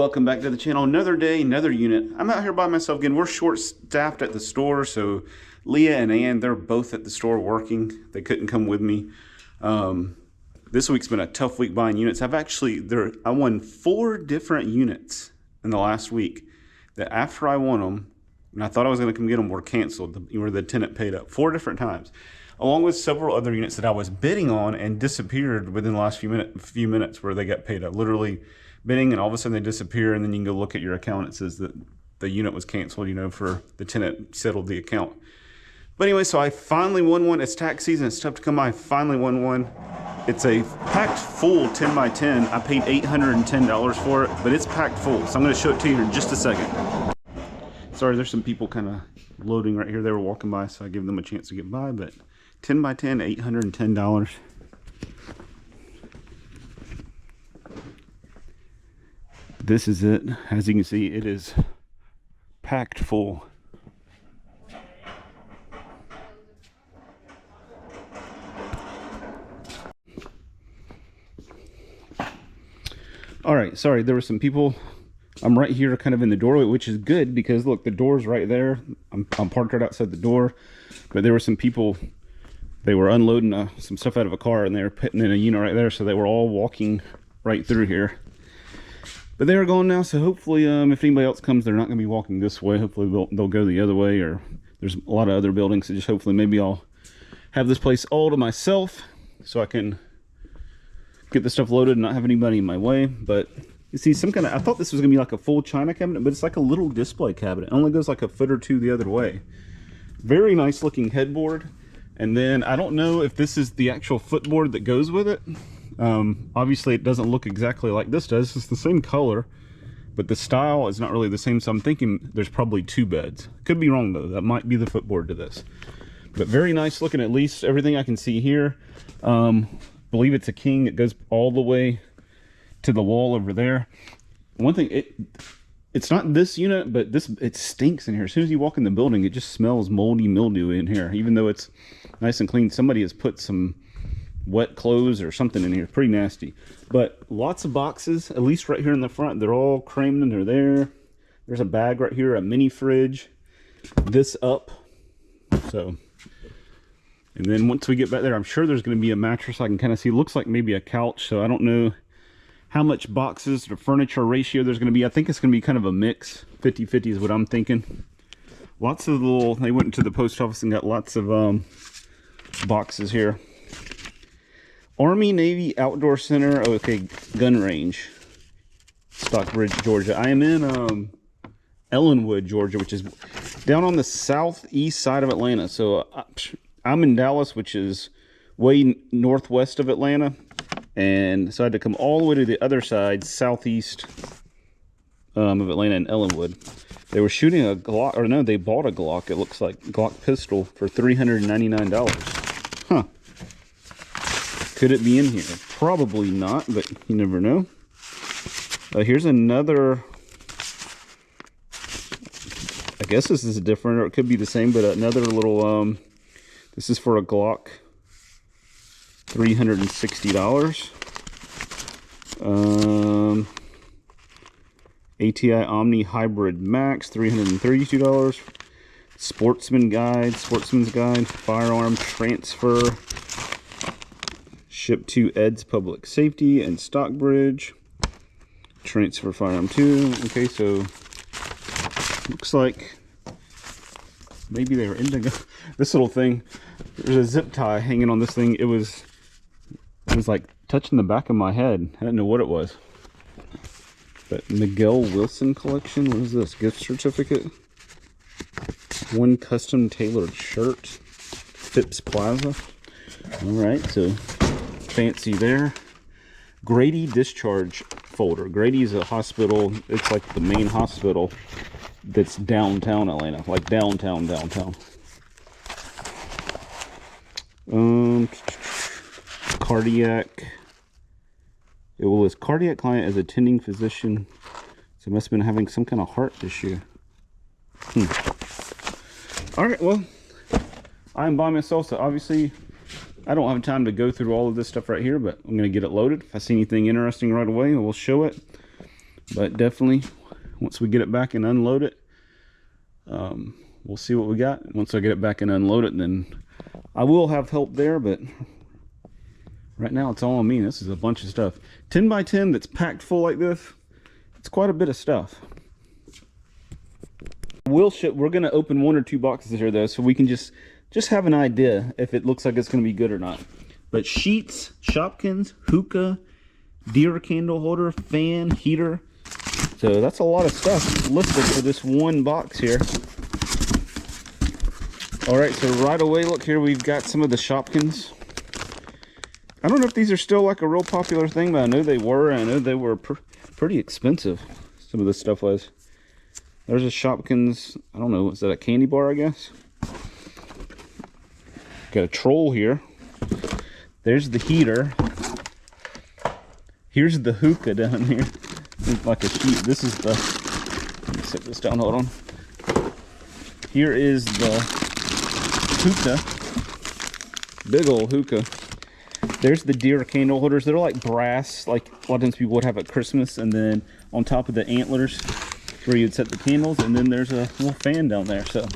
welcome back to the channel. Another day, another unit. I'm out here by myself again. We're short-staffed at the store, so Leah and Ann, they're both at the store working. They couldn't come with me. This week's been a tough week buying units. I won 4 different units in the last week that after I won them, and I thought I was going to come get them, were canceled, where the tenant paid up 4 different times, along with several other units that I was bidding on and disappeared within the last few minutes where they got paid up. Literally bidding, and all of a sudden they disappear, and then you can go look at your account. It says that the unit was canceled, for the tenant settled the account. But anyway, so I finally won one. It's tax season. It's tough to come by. I finally won one. It's a packed full 10 by 10. I paid $810 for it, but it's packed full. So I'm going to show it to you in just a second. Sorry, there's some people kind of loading right here. They were walking by, so I give them a chance to get by. But 10 by 10, $810. This is it. As you can see, it is packed full. All right, sorry, there were some people. I'm right here kind of in the doorway, which is good because look, the door's right there. I'm parked right outside the door, but there were some people. They were unloading some stuff out of a car, and they were putting in a unit right there, so they were all walking right through here. But they are gone now, so hopefully if anybody else comes, they're not going to be walking this way. Hopefully they'll go the other way, or there's a lot of other buildings, so just hopefully maybe I'll have this place all to myself so I can get the stuff loaded and not have anybody in my way. But you see some kind of, I thought this was going to be like a full china cabinet, but it's like a little display cabinet. It only goes like a foot or two the other way. Very nice looking headboard. And then I don't know if this is the actual footboard that goes with it. Obviously it doesn't look exactly like this does. It's the same color, but the style is not really the same, so I'm thinking there's probably 2 beds. Could be wrong though. That might be the footboard to this, but very nice looking. At least everything I can see here. Believe it's a king. It goes all the way to the wall over there. One thing, it's not this unit, but it stinks in here. As soon as you walk in the building, it just smells moldy mildew in here, even though it's nice and clean. Somebody has put some wet clothes or something in here. Pretty nasty. But lots of boxes, at least right here in the front. They're all crammed and they're there. There's a bag right here, a mini fridge, this up. So, and then once we get back there, I'm sure there's going to be a mattress. I can kind of see, looks like maybe a couch. So I don't know how much boxes to furniture ratio there's going to be. I think it's going to be kind of a mix. 50-50 is what I'm thinking. Lots of little, they went to the post office and got lots of boxes here. Army Navy Outdoor Center, okay, gun range, Stockbridge, Georgia. I am in Ellenwood, Georgia, which is down on the southeast side of Atlanta. So I'm in Dallas, which is way northwest of Atlanta, and so I had to come all the way to the other side, southeast of Atlanta, in Ellenwood. They were shooting a Glock, or no, they bought a Glock, it looks like, Glock pistol for $399. Huh. Could it be in here? Probably not, but you never know. Here's another, I guess this is different, or it could be the same, but another little, this is for a Glock, $360. ATI Omni Hybrid Max, $332. Sportsman's Guide, Firearm Transfer. Ship to Ed's Public Safety and Stockbridge. Transfer Firearm 2. Okay, so looks like maybe they were indigo. This little thing, there's a zip tie hanging on this thing. It was like touching the back of my head. I didn't know what it was. But Miguel Wilson collection. What is this? Gift certificate. One custom tailored shirt. Phipps Plaza. Alright, so fancy there. Grady discharge folder. Grady is a hospital. It's like the main hospital that's downtown Atlanta, like downtown. Cardiac. It will list cardiac client as attending physician, so must have been having some kind of heart issue. All right, well, I'm by myself, so obviously I don't have time to go through all of this stuff right here, but I'm going to get it loaded. If I see anything interesting right away, we'll show it. But definitely, once we get it back and unload it, we'll see what we got. Once I get it back and unload it, then I will have help there, but right now it's all on me. This is a bunch of stuff. 10 by 10 that's packed full like this, it's quite a bit of stuff. We're gonna open 1 or 2 boxes here though, so we can just have an idea if it looks like it's gonna be good or not. But sheets, Shopkins, hookah, deer candle holder, fan, heater. So that's a lot of stuff listed for this one box here. All right, so right away, look here, we've got some of the Shopkins. I don't know if these are still like a real popular thing, but I know they were, and I know they were pretty expensive. Some of this stuff was. There's a Shopkins, I don't know, is that a candy bar, I guess? Got a troll here. There's the heater. Here's the hookah down here. It's like a sheet. This is the, let me set this down, hold on. Here is the hookah. Big old hookah. There's the deer candle holders. They're like brass, like a lot of times people would have at Christmas, and then on top of the antlers where you'd set the candles, and then there's a little fan down there. So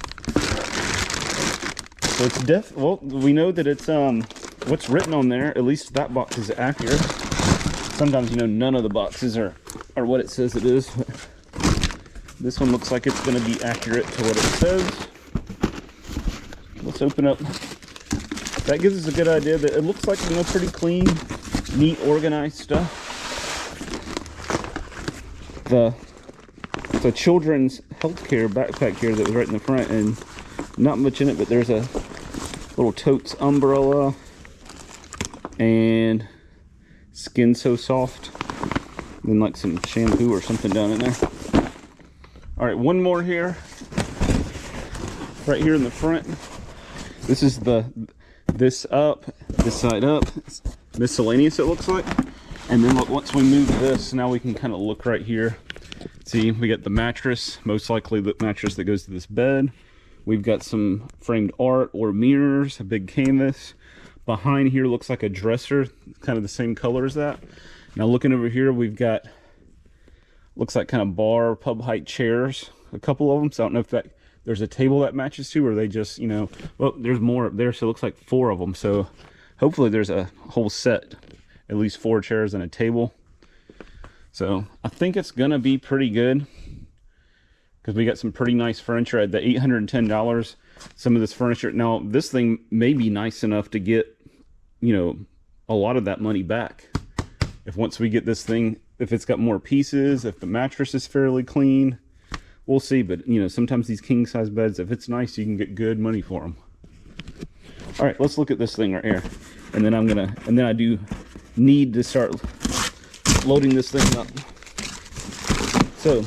it's well, we know that it's what's written on there, at least that box is accurate. Sometimes, you know, none of the boxes are what it says it is. This one looks like it's going to be accurate to what it says. Let's open up. That gives us a good idea that it looks like, you know, pretty clean, neat, organized stuff. The children's healthcare backpack here that was right in the front, and not much in it, but there's a little totes umbrella and Skin So Soft, and like some shampoo or something down in there. All right, one more here, right here in the front. This is this side up, it's miscellaneous, it looks like. And then look, once we move this, now we can kind of look right here. See, we got the mattress, most likely the mattress that goes to this bed. We've got some framed art or mirrors, a big canvas. Behind here looks like a dresser, kind of the same color as that. Now looking over here, we've got, looks like kind of bar, pub height chairs, a couple of them. So I don't know if there's a table that matches to, or they just, you know, well, there's more up there, so it looks like 4 of them. So hopefully there's a whole set, at least 4 chairs and a table. So I think it's gonna be pretty good, because we got some pretty nice furniture at the $810. Some of this furniture, now this thing may be nice enough to get, you know, a lot of that money back. If once we get this thing, if it's got more pieces, if the mattress is fairly clean, we'll see. But, you know, sometimes these king size beds, if it's nice, you can get good money for them. All right, let's look at this thing right here. And then I do need to start loading this thing up. So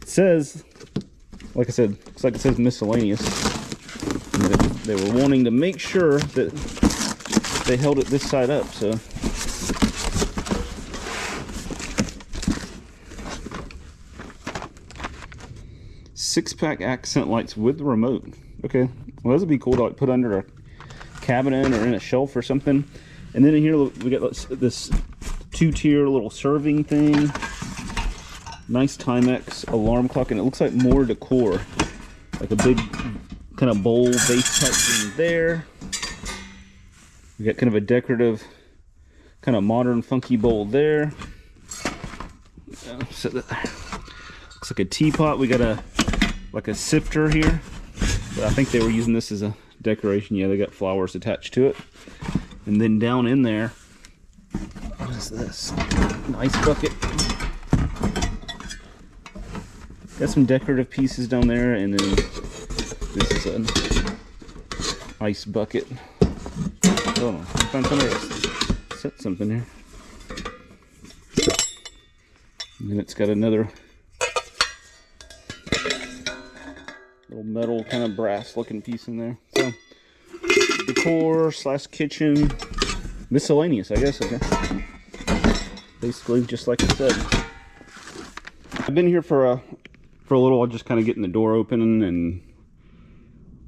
it says, like I said, looks like it says miscellaneous. And they were wanting to make sure that they held it this side up, so. Six-pack accent lights with remote. Okay, well, those would be cool to like put under a cabinet or in a shelf or something. And then in here we got this 2-tier little serving thing. Nice Timex alarm clock, and it looks like more decor, like a big kind of bowl vase type thing there. We got kind of a decorative, kind of modern funky bowl there. So that looks like a teapot. We got like a sifter here, but I think they were using this as a decoration. Yeah, they got flowers attached to it. And then down in there, what is this? Nice bucket. Got some decorative pieces down there, and then this is an ice bucket. Hold on, find somewhere to set something here. And then it's got another little metal kind of brass looking piece in there. So decor / kitchen, miscellaneous, I guess. Okay, basically just like I said. I've been here for a little, just kind of getting the door open and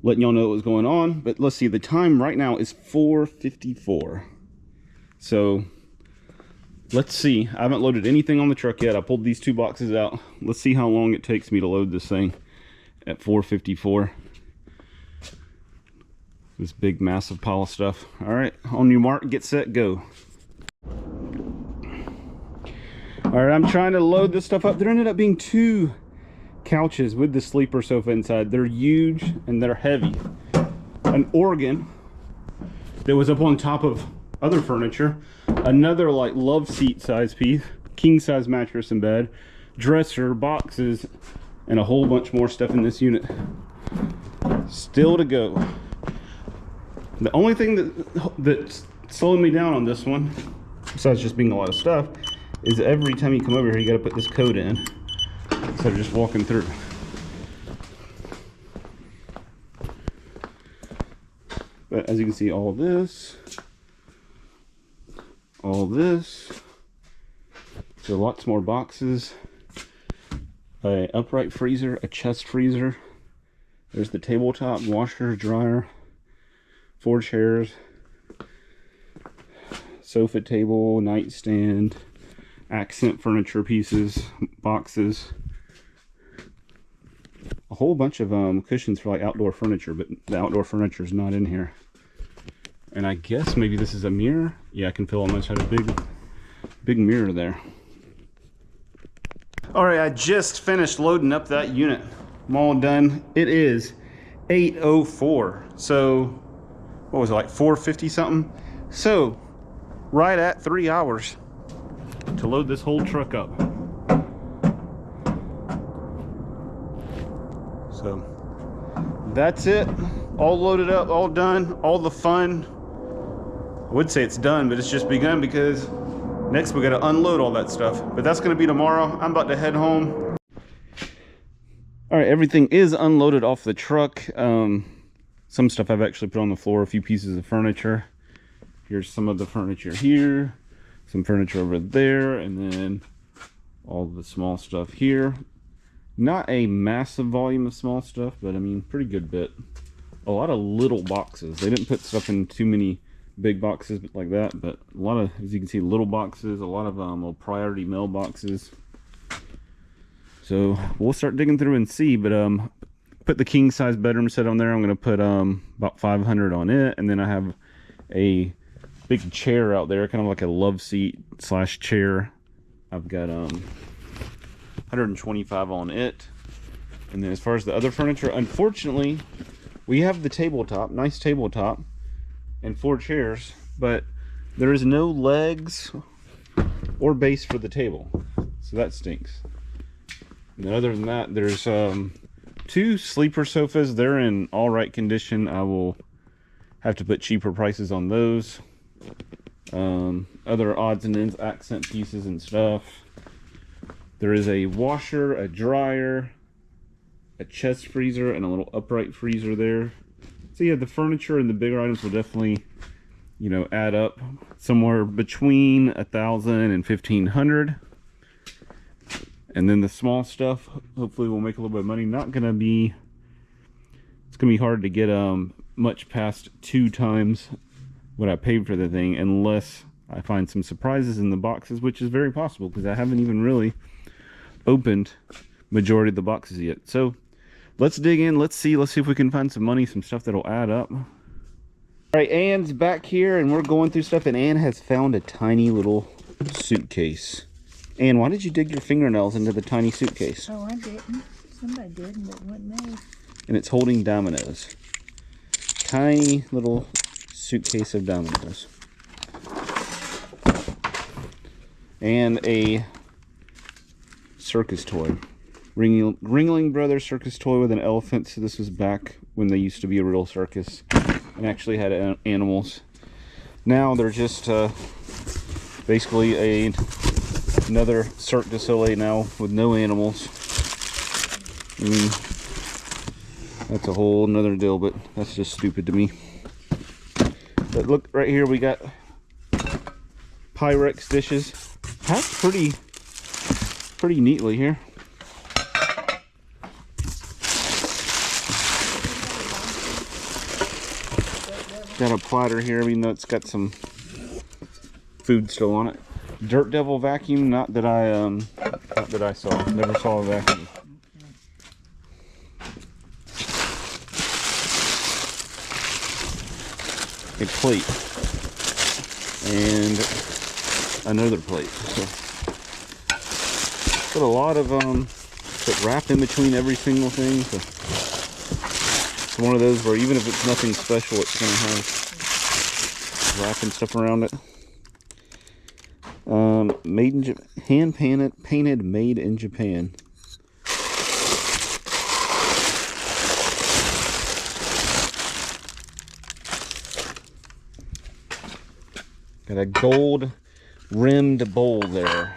letting y'all know what was going on. But let's see, the time right now is 4:54. So let's see. I haven't loaded anything on the truck yet. I pulled these 2 boxes out. Let's see how long it takes me to load this thing at 4:54. This big massive pile of stuff. All right, on your mark, get set, go. All right, I'm trying to load this stuff up. There ended up being 2 couches with the sleeper sofa inside. They're huge and they're heavy. An organ that was up on top of other furniture, another like love seat size piece, king size mattress and bed, dresser, boxes, and a whole bunch more stuff in this unit. Still to go. The only thing that's slowing me down on this one, besides just being a lot of stuff, is every time you come over here you got to put this code in instead of just walking through. But as you can see, all this, so lots more boxes, a upright freezer, a chest freezer, there's the tabletop, washer, dryer, 4 chairs, sofa table, nightstand, accent furniture pieces, boxes, a whole bunch of cushions for like outdoor furniture, but the outdoor furniture is not in here. And I guess maybe this is a mirror. Yeah, I can feel almost had a big mirror there. All right, I just finished loading up that unit. I'm all done. It is 8:04. So what was it, like 4:50 something? So right at 3 hours to load this whole truck up. So that's it. All loaded up, all done, all the fun. I would say it's done, but it's just begun because next we got to unload all that stuff. But that's going to be tomorrow. I'm about to head home. All right, everything is unloaded off the truck. Some stuff I've actually put on the floor, a few pieces of furniture. Here's some of the furniture here, some furniture over there, and then all the small stuff here. Not a massive volume of small stuff, but I mean, pretty good bit. A lot of little boxes. They didn't put stuff in too many big boxes like that, but a lot of, as you can see, little boxes, a lot of little priority mail boxes. So we'll start digging through and see, but put the king size bedroom set on there. I'm going to put about 500 on it, and then I have a big chair out there, kind of like a love seat slash chair. I've got 125 on it. And then as far as the other furniture, unfortunately, we have the tabletop, nice tabletop, and 4 chairs, but there is no legs or base for the table, so that stinks. And then other than that, there's 2 sleeper sofas. They're in all right condition. I will have to put cheaper prices on those. Other odds and ends, accent pieces and stuff. There is a washer, a dryer, a chest freezer, and a little upright freezer there. So yeah, the furniture and the bigger items will definitely, you know, add up somewhere between 1,000 and 1,500. And then the small stuff, hopefully we'll make a little bit of money. It's gonna be hard to get much past 2 times what I paid for the thing, unless I find some surprises in the boxes, which is very possible because I haven't even really opened majority of the boxes yet. So let's dig in, let's see if we can find some money, some stuff that'll add up. All right, Anne's back here and we're going through stuff, and Anne has found a tiny little suitcase. Anne, why did you dig your fingernails into the tiny suitcase? Oh, I didn't. Somebody did, but it wasn't me. And it's holding dominoes. Tiny little suitcase of dominoes. And a circus toy. Ringling Brothers circus toy with an elephant. So this was back when they used to be a real circus and actually had animals. Now they're just basically another Cirque du Soleil now with no animals. I mean, that's a whole nother deal, but that's just stupid to me. But look right here, we got Pyrex dishes. Packed pretty neatly here. Got a platter here, even though it's got some food still on it. Dirt Devil vacuum. Not that I saw. Never saw a vacuum. A plate and another plate. So put a lot of put wrap in between every single thing. So it's one of those where even if it's nothing special, it's gonna have wrap and stuff around it. Made in hand painted, made in Japan. Got a gold rimmed bowl there.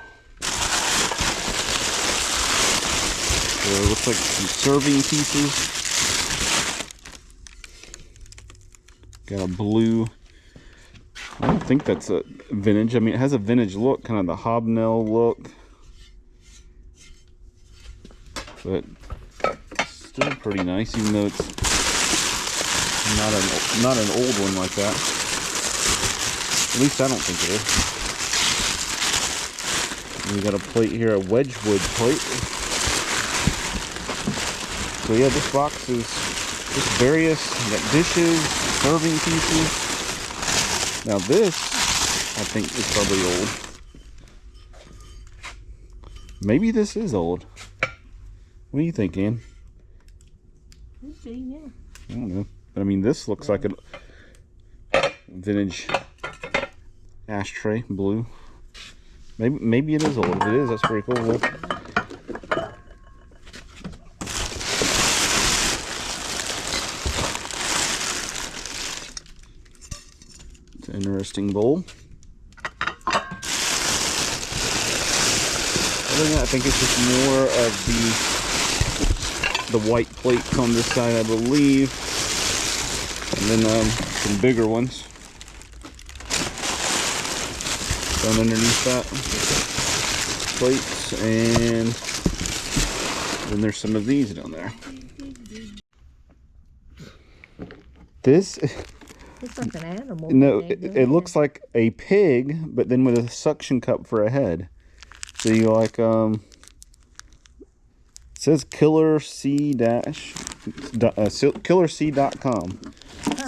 So it looks like some serving pieces. Got a blue. I don't think that's a vintage. I mean, it has a vintage look, kind of the hobnail look. But still pretty nice, even though it's not an old one like that. At least I don't think it is. And we got a plate here, a Wedgwood plate. So yeah, this box is just various. You got dishes, serving pieces. Now this, I think, is probably old. Maybe this is old. What do you think, Ann? Could be, yeah. I don't know. But I mean, this looks like a vintage ashtray, blue. Maybe it is old. If it is, that's pretty cool. It's an interesting bowl. Other than that, I think it's just more of the white plates on this side, I believe, and then some bigger ones down underneath that plates, and then there's some of these down there. This looks like an animal. No, it looks like a pig, but then with a suction cup for a head. So you like it says killerc.com.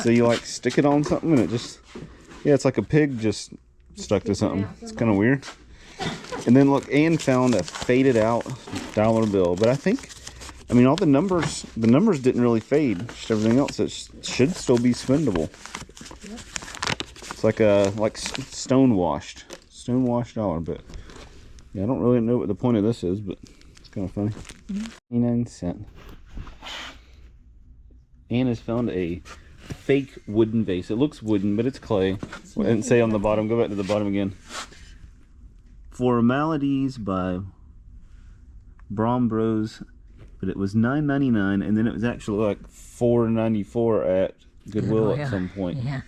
So you like stick it on something and it just, yeah, it's like a pig just stuck to something. It's kind of weird. And then look, Ann found a faded out dollar bill, but I mean all the numbers didn't really fade. Just everything else, it should still be spendable. It's like a stonewashed dollar, but yeah, I don't really know what the point of this is, but it's kind of funny. 99 cents. Ann has found a fake wooden vase. It looks wooden, but it's clay. And say on the bottom, go back to the bottom again. Formalities by Brom Bros, but it was $9.99, and then it was actually like $4.94 at Goodwill at some point. Yeah.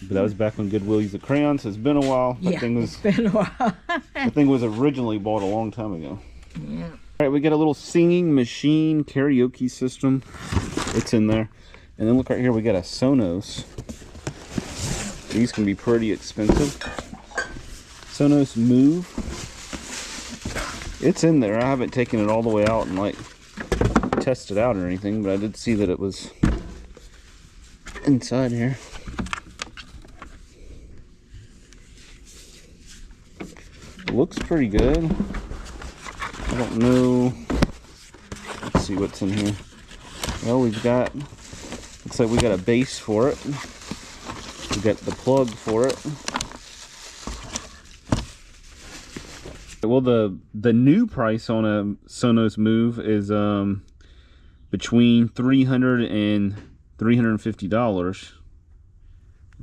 But that was back when Goodwill used the crayons, so it's been a while. It's been a while. That thing was originally bought a long time ago. Yeah. Alright, we got a little singing machine karaoke system. It's in there. And then look right here, we got a Sonos. These can be pretty expensive. Sonos Move. It's in there. I haven't taken it all the way out and like tested it out or anything, but I did see that it was inside here. Looks pretty good. I don't know. Let's see what's in here. Well, we've got, looks like we got a base for it. We got the plug for it. Well, the new price on a Sonos Move is between $300 and $350.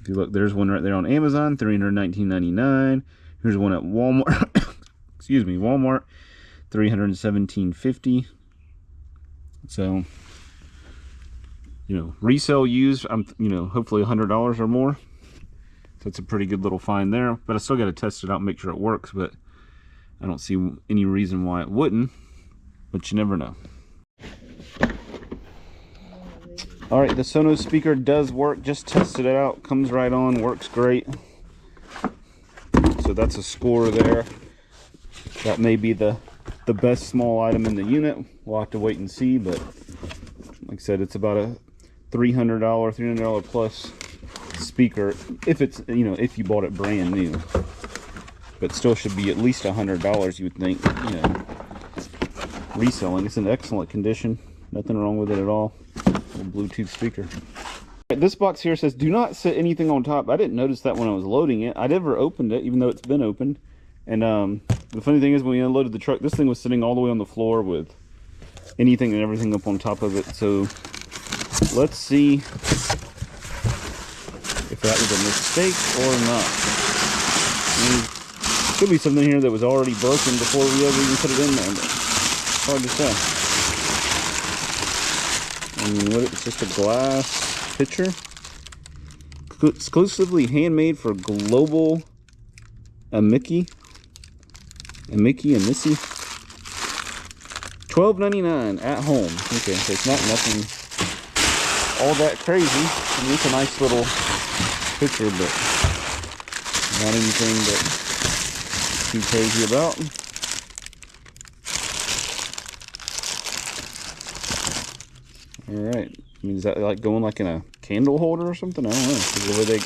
If you look, there's one right there on Amazon, $319.99. Here's one at Walmart. Excuse me, Walmart, $317.50. So, you know, resale used, you know, hopefully $100 or more. So it's a pretty good little find there. But I still got to test it out and make sure it works. But I don't see any reason why it wouldn't. But you never know. All right, the Sonos speaker does work. Just tested it out. Comes right on. Works great. so that's a score there. That may be the best small item in the unit. We'll have to wait and see, but like I said, it's about a $300 plus speaker if it's, you know, if you bought it brand new, but still should be at least $100, you would think, you know. Reselling, it's in excellent condition, nothing wrong with it at all. A Bluetooth speaker. This box here says do not set anything on top. I didn't notice that when I was loading it. I never opened it, even though it's been opened. And the funny thing is, when we unloaded the truck, this thing was sitting all the way on the floor with anything and everything up on top of it. So let's see if that was a mistake or not. I mean, could be something here that was already broken before we ever even put it in there, but it's hard to say. I mean, what, it's just a glass pitcher. Exclusively handmade for global Mickey and Missy. $12.99 at home. Okay, so it's not nothing all that crazy. I mean, it's a nice little picture, but not anything that too crazy about. Alright. I mean, is that like going like in a candle holder or something? I don't know. The way they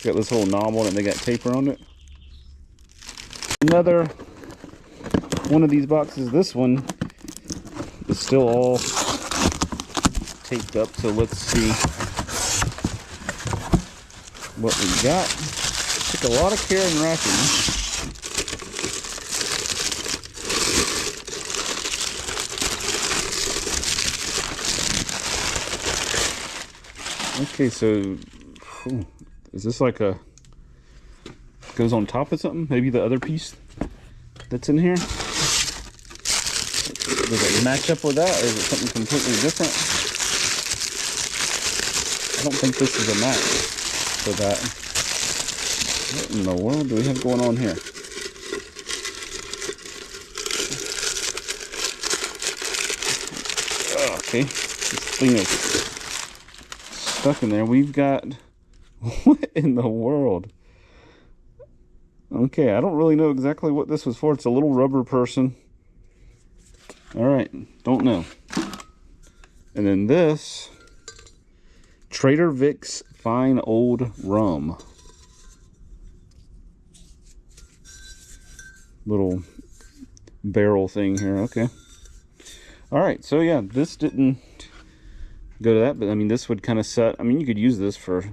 got this little knob on it and they got tape around it. Another one of these boxes. This one is still all taped up, so let's see what we got. Took a lot of care in wrapping. Okay, so is this like a goes on top of something? Maybe the other piece that's in here? Does it match up with that, or is it something completely different? I don't think this is a match for that. What in the world do we have going on here? Oh, okay, this thing is stuck in there. We've got, what in the world? Okay, I don't really know exactly what this was for. It's a little rubber person. Alright, don't know. And then this, Trader Vic's Fine Old Rum. Little barrel thing here, okay. Alright, so yeah, this didn't go to that, but I mean, this would kind of set, I mean, you could use this for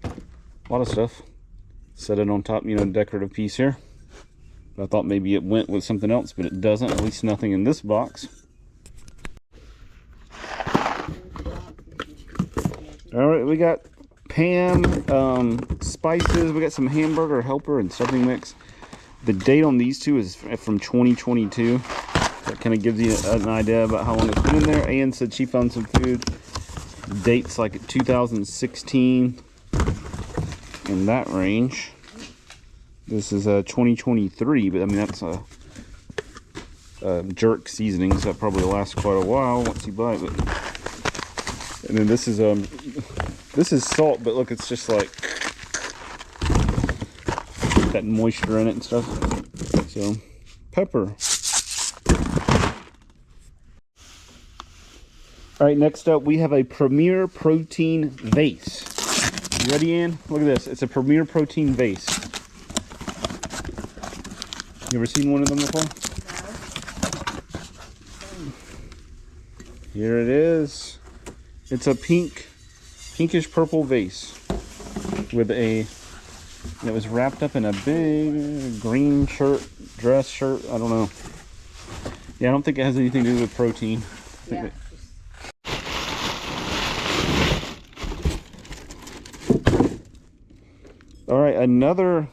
a lot of stuff. Set it on top, you know, decorative piece here. I thought maybe it went with something else, but it doesn't, at least nothing in this box. All right, we got Pam spices. We got some hamburger helper and stuffing mix. The date on these two is from 2022. That kind of gives you an idea about how long it's been in there. Ann said she found some food. Dates like 2016 in that range. This is 2023, but I mean, that's a jerk seasoning, so that probably lasts quite a while once you buy it. But, and then this is salt, but look, it's just like that moisture in it and stuff. So pepper. All right, next up we have a Premier Protein vase. You ready, Ann? Look at this. It's a Premier Protein vase. You ever seen one of them before? No. Here it is. It's a pinkish purple vase with a, it was wrapped up in a big green dress shirt. I don't know. Yeah, I don't think it has anything to do with protein. Yeah. All right, another,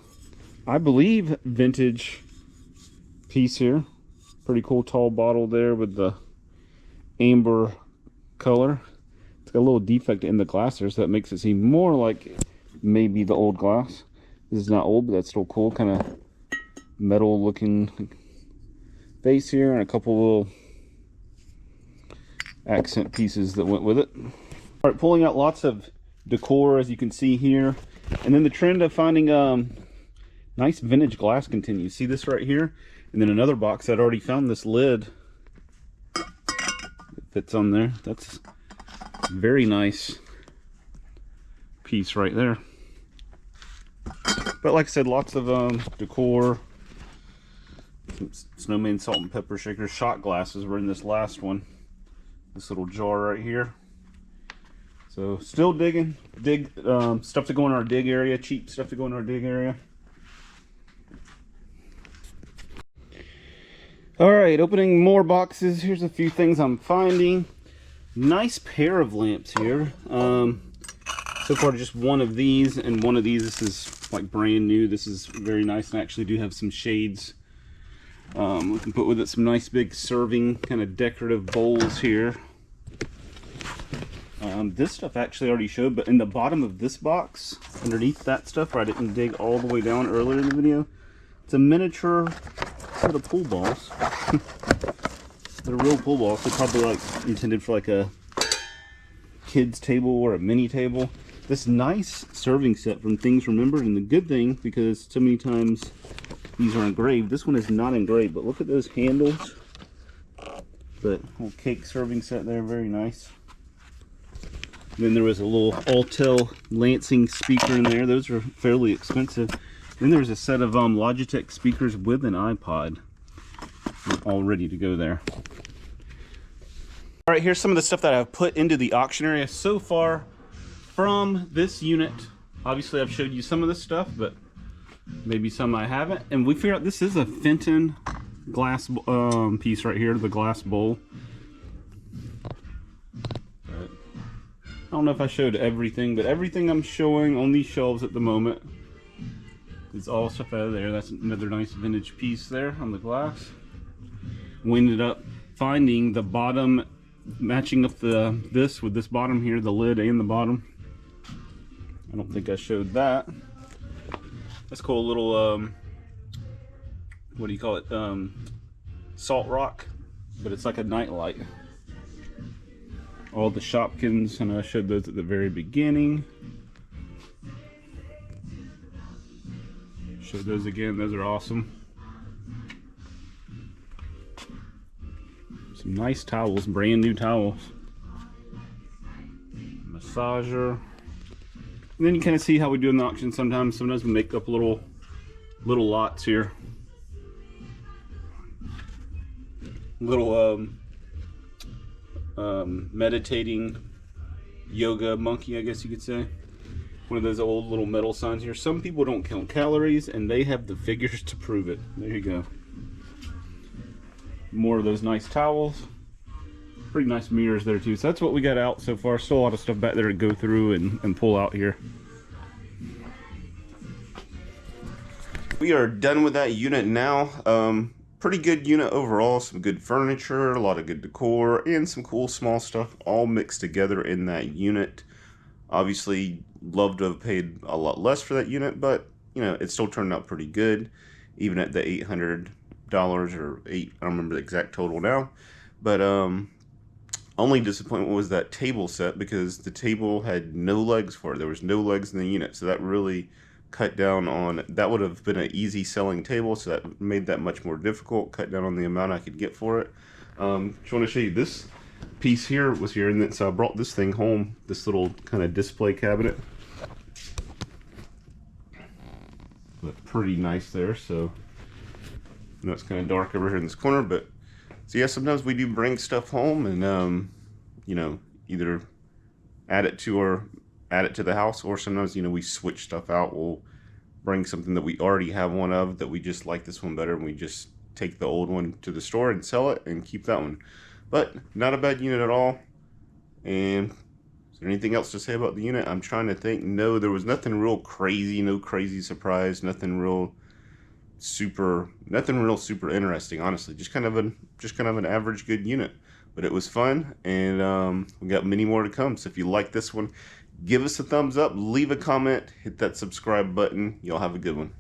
I believe, vintage piece here. Pretty cool tall bottle there with the amber color. It's got a little defect in the glass there, so that makes it seem more like maybe the old glass. This is not old, but that's still cool. Kind of metal looking vase here, and a couple little accent pieces that went with it. All right, pulling out lots of decor, as you can see here. And then the trend of finding Nice vintage glass continue. See this right here? And then another box, I'd already found this lid that fits on there. That's a very nice piece right there. But like I said, lots of decor. Snowman salt and pepper shakers. Shot glasses were in this last one. This little jar right here. So still digging. Stuff to go in our dig area. Cheap stuff to go in our dig area. Alright, opening more boxes. Here's a few things I'm finding. Nice pair of lamps here. So far just one of these and one of these. This is like brand new. This is very nice, and I actually do have some shades. We can put with it some nice big serving kind of decorative bowls here. This stuff actually already showed, but in the bottom of this box, underneath that stuff where I didn't dig all the way down earlier in the video, it's a miniature set of pool balls. They're real pool balls. They're probably like intended for like a kid's table or a mini table. This nice serving set from Things Remembered, and the good thing, because so many times these are engraved, this one is not engraved, but look at those handles. But little cake serving set there, very nice. And then there was a little Altel Lansing speaker in there. Those are fairly expensive. Then there's a set of Logitech speakers with an iPod, all ready to go there. All right, here's some of the stuff that I've put into the auction area so far from this unit. Obviously, I've showed you some of this stuff, but maybe some I haven't. And we figured out this is a Fenton glass piece right here, the glass bowl. But I don't know if I showed everything, but everything I'm showing on these shelves at the moment is all stuff out of there. That's another nice vintage piece there on the glass. We ended up finding the bottom, matching up this with this bottom here, the lid and the bottom. I don't think I showed that. That's cool. A little what do you call it, salt rock, but it's like a night light. All the Shopkins, and I showed those at the very beginning. Show those again. Those are awesome. Some nice towels, brand new towels. Massager. And then you kind of see how we do in the auction sometimes. Sometimes we make up little lots here. Little meditating yoga monkey, I guess you could say. One of those old little metal signs here. Some people don't count calories, and they have the figures to prove it. There you go. More of those nice towels. Pretty nice mirrors there too. So that's what we got out so far. Still a lot of stuff back there to go through and pull out here. We are done with that unit now. Pretty good unit overall. Some good furniture, a lot of good decor, and some cool small stuff all mixed together in that unit. Obviously, love to have paid a lot less for that unit, but you know, it still turned out pretty good, even at the $800 or I don't remember the exact total now. But only disappointment was that table set, because the table had no legs for it. There was no legs in the unit, so that really cut down on, that would have been an easy selling table, so that made that much more difficult, cut down on the amount I could get for it. Just want to show you this piece here was here, and then so I brought this thing home, this little kind of display cabinet. But pretty nice there. So I know it's kind of dark over here in this corner, but so yeah, sometimes we do bring stuff home and you know, either add it to the house, or sometimes, you know, we switch stuff out. We'll bring something that we already have one of that we just like this one better, and we just take the old one to the store and sell it and keep that one. But not a bad unit at all. And is there anything else to say about the unit? I'm trying to think. No, there was nothing real crazy, no crazy surprise, nothing real super interesting, honestly. Just kind of an average good unit. But it was fun, and we got many more to come. So if you like this one, give us a thumbs up, leave a comment, hit that subscribe button. Y'all have a good one.